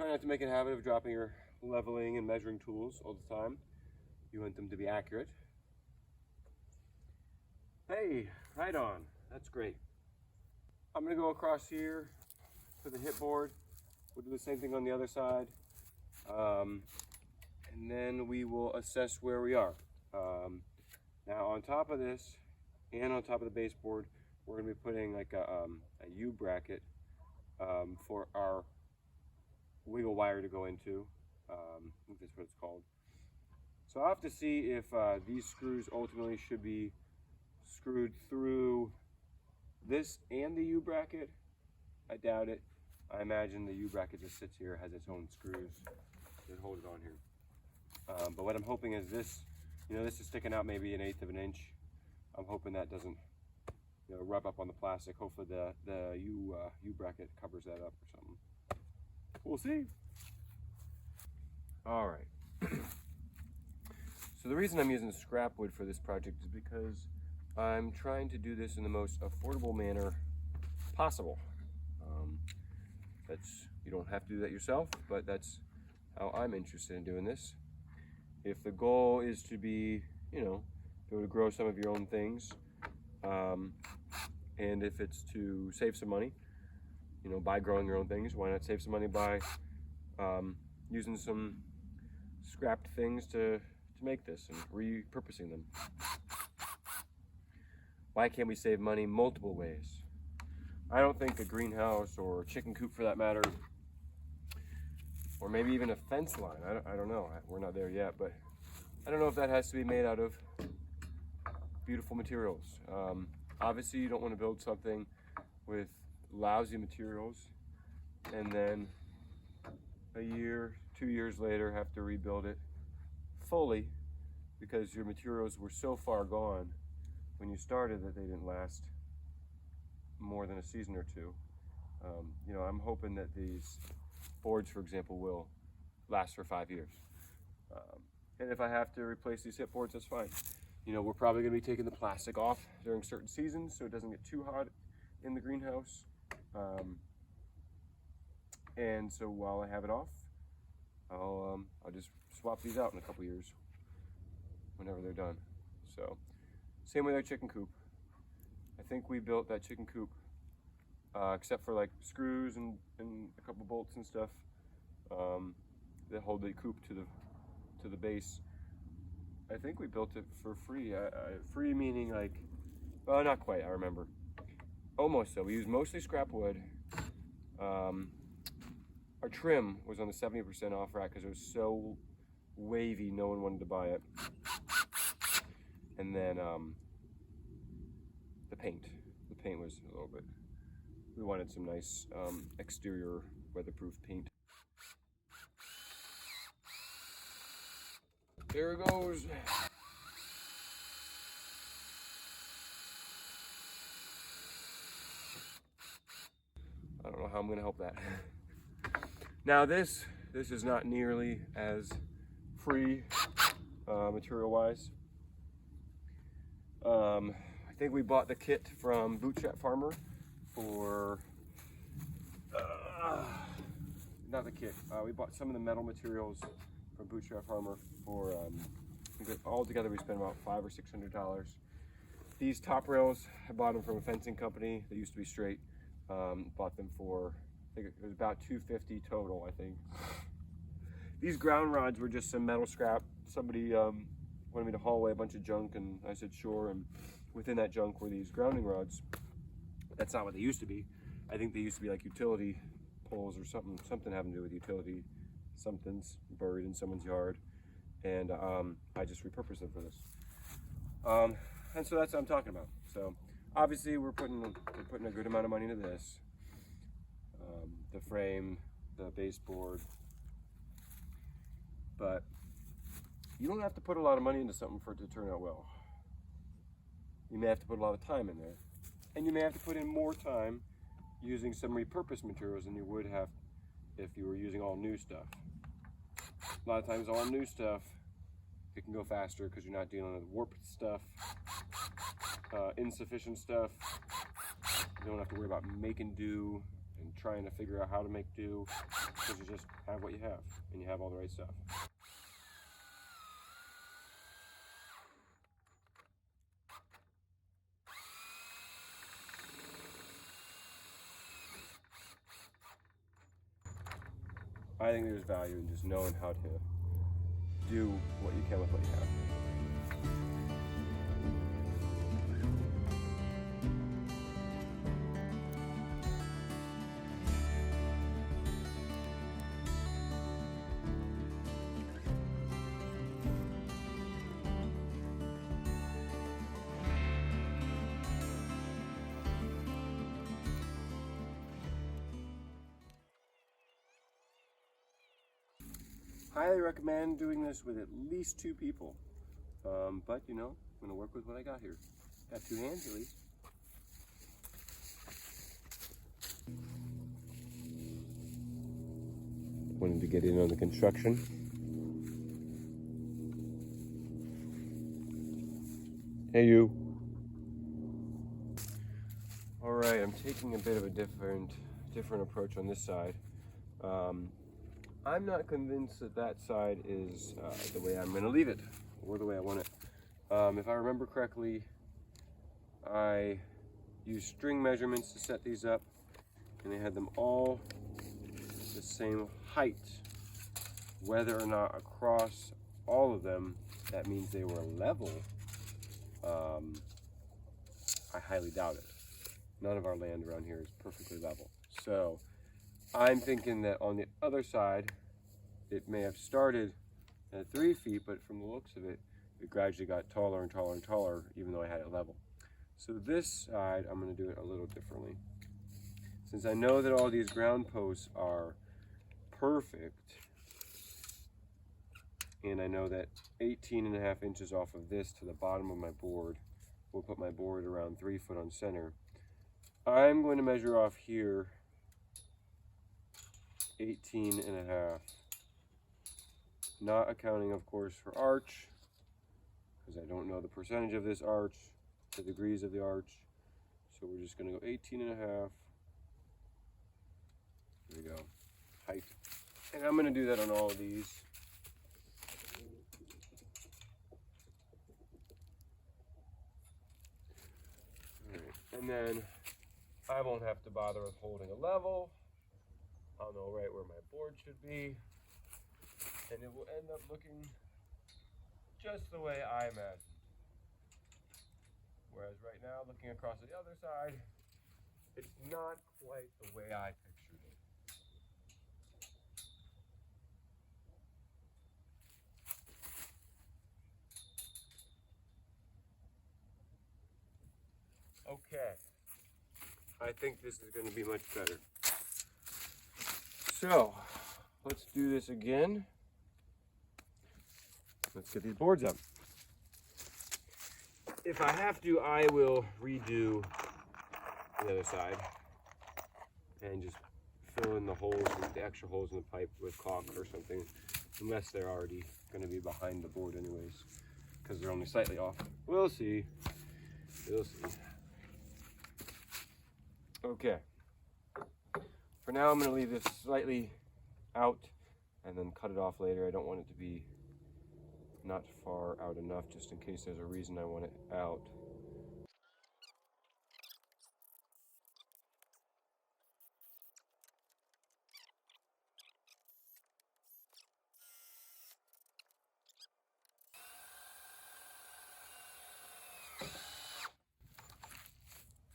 Try not to make a habit of dropping your leveling and measuring tools all the time. You want them to be accurate. Hey, right on. That's great. I'm going to go across here for the hip board. We'll do the same thing on the other side. And then we will assess where we are. Now on top of this and on top of the baseboard, we're going to be putting like a U bracket for our wiggle wire to go into. I think that's what it's called. So I'll have to see if these screws ultimately should be screwed through this and the U bracket. I doubt it. I imagine the U bracket just sits here, has its own screws that hold it on here. But what I'm hoping is this, this is sticking out maybe 1/8 of an inch. I'm hoping that doesn't, rub up on the plastic. Hopefully the U bracket covers that up or something. We'll see. All right. So the reason I'm using scrap wood for this project is because I'm trying to do this in the most affordable manner possible. You don't have to do that yourself, but that's how I'm interested in doing this. If the goal is to be, be able to grow some of your own things, and if it's to save some money, by growing your own things, why not save some money by using some scrapped things to make this and repurposing them? Why can't we save money multiple ways? I don't think a greenhouse or a chicken coop for that matter, or maybe even a fence line, I don't know, we're not there yet, but I don't know if that has to be made out of beautiful materials. Obviously you don't want to build something with lousy materials and then a year, 2 years later have to rebuild it fully because your materials were so far gone when you started that they didn't last more than a season or two. I'm hoping that these boards, for example, will last for 5 years. And if I have to replace these hip boards, that's fine. We're probably going to be taking the plastic off during certain seasons so it doesn't get too hot in the greenhouse. And so while I have it off, I'll just swap these out in a couple years whenever they're done. So same with our chicken coop. I think we built that chicken coop, except for like screws and a couple bolts and stuff that hold the coop to the base. I think we built it for free. Free meaning like, well, not quite, I remember. Almost so. We used mostly scrap wood. Our trim was on the 70% off rack because it was so wavy, no one wanted to buy it. And then the paint. The paint was a little bit, we wanted some nice exterior weatherproof paint. There it goes. I don't know how I'm gonna help that. Now this is not nearly as free material-wise. I think we bought the kit from Bootstrap Farmer for, not the kit, we bought some of the metal materials from Bootstrap Farmer for, all together we spent about $500 or $600. These top rails, I bought them from a fencing company. They used to be straight. Bought them for, I think it was about $250 total, I think. These ground rods were just some metal scrap. Somebody wanted me to haul away a bunch of junk, and I said sure, and within that junk were these grounding rods. That's not what they used to be. I think they used to be like utility poles or something having to do with utility. Something's buried in someone's yard, and I just repurposed them for this. And so that's what I'm talking about. So obviously we're putting a good amount of money into this. The frame, the baseboard, but you don't have to put a lot of money into something for it to turn out well. You may have to put a lot of time in there, and you may have to put in more time using some repurposed materials than you would have if you were using all new stuff. A lot of times all new stuff, it can go faster because you're not dealing with warped stuff, insufficient stuff. You don't have to worry about making do and trying to figure out how to make do, because you just have what you have, and you have all the right stuff. I think there's value in just knowing how to do what you can with what you have. Highly recommend doing this with at least 2 people. But you know, I'm gonna work with what I got here. Got 2 hands at least. Wanted to get in on the construction. Hey you. All right, I'm taking a bit of a different approach on this side. I'm not convinced that that side is the way I'm going to leave it, or the way I want it. If I remember correctly, I used string measurements to set these up, and they had them all the same height. Whether or not across all of them that means they were level, I highly doubt it. None of our land around here is perfectly level. So I'm thinking that on the other side, it may have started at 3 feet, but from the looks of it, it gradually got taller and taller and taller, even though I had it level. So this side, I'm going to do it a little differently. Since I know that all these ground posts are perfect, and I know that 18.5 inches off of this to the bottom of my board will put my board around 3 foot on center, I'm going to measure off here 18.5. Not accounting, of course, for arch, because I don't know the percentage of this arch, the degrees of the arch. So we're just going to go 18.5. There we go. Height. And I'm going to do that on all of these. All right. And then I won't have to bother with holding a level. I'll know right where my board should be. And it will end up looking just the way I imagined. Whereas right now, looking across to the other side, it's not quite the way I pictured it. Okay. I think this is going to be much better. So, let's do this again. Let's get these boards up. If I have to, I will redo the other side and just fill in the holes, the extra holes in the pipe with caulk or something, unless they're already going to be behind the board anyways, because they're only slightly off. We'll see. We'll see. Okay. For now, I'm going to leave this slightly out and then cut it off later. I don't want it to be not far out enough, just in case there's a reason I want it out.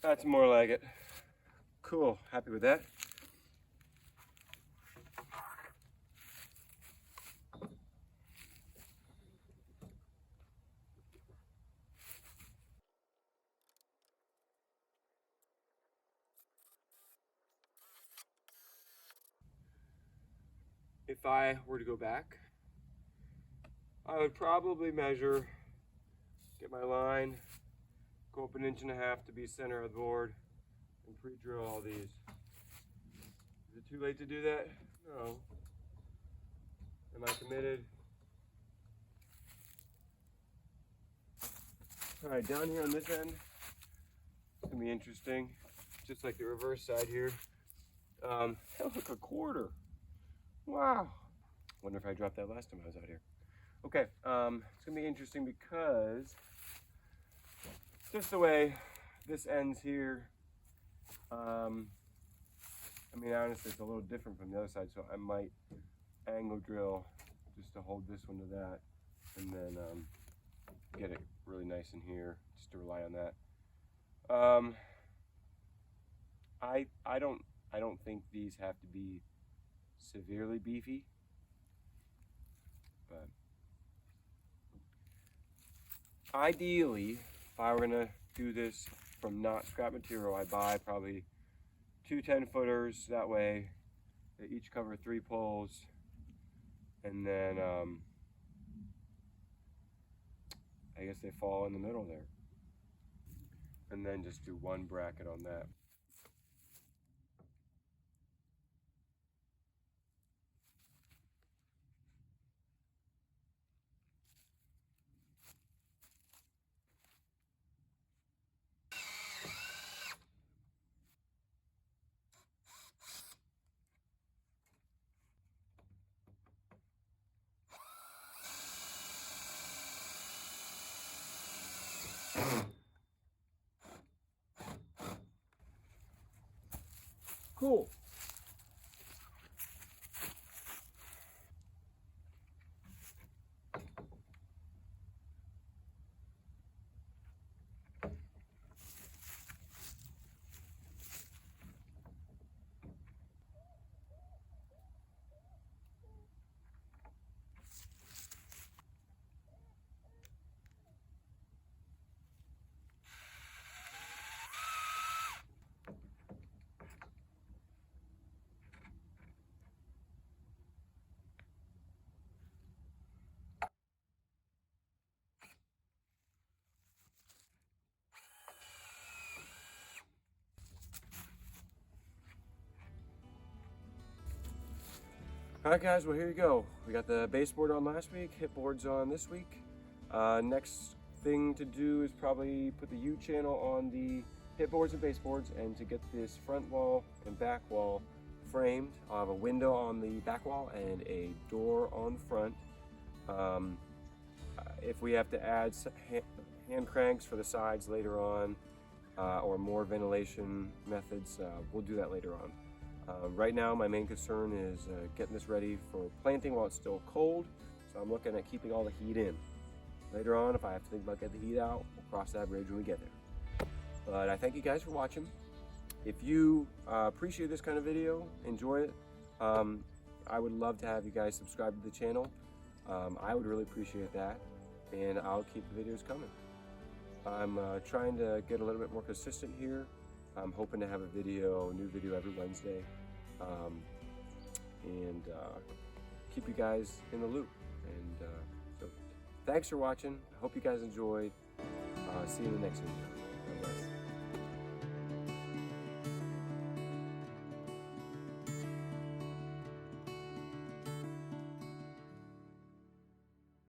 That's more like it. Cool, happy with that. If I were to go back, I would probably measure, get my line, go up 1.5 inches to be center of the board, and pre-drill all these. Is it too late to do that? No. Am I committed? All right, down here on this end, it's gonna be interesting, just like the reverse side here. Look, a quarter. Wow. Wonder if I dropped that last time I was out here. Okay, it's gonna be interesting because just the way this ends here, I mean, honestly, it's a little different from the other side, so I might angle drill just to hold this one to that, and then get it really nice in here, just to rely on that. I don't think these have to be severely beefy, but ideally, if I were gonna do this from not scrap material, I buy probably 2 10-footers. That way, they each cover 3 poles, and then I guess they fall in the middle there, and then just do 1 bracket on that. Cool. Alright guys, well here you go. We got the baseboard on last week, hip boards on this week. Next thing to do is probably put the U channel on the hip boards and baseboards, and to get this front wall and back wall framed. I'll have a window on the back wall and a door on the front. If we have to add hand cranks for the sides later on, or more ventilation methods, we'll do that later on. Right now, my main concern is getting this ready for planting while it's still cold, so I'm looking at keeping all the heat in. Later on, if I have to think about getting the heat out, we'll cross that bridge when we get there. But I thank you guys for watching. If you appreciate this kind of video, enjoy it, I would love to have you guys subscribe to the channel. I would really appreciate that, and I'll keep the videos coming. I'm trying to get a little bit more consistent here. I'm hoping to have a new video every Wednesday, and keep you guys in the loop. And so thanks for watching. I hope you guys enjoyed. See you in the next video.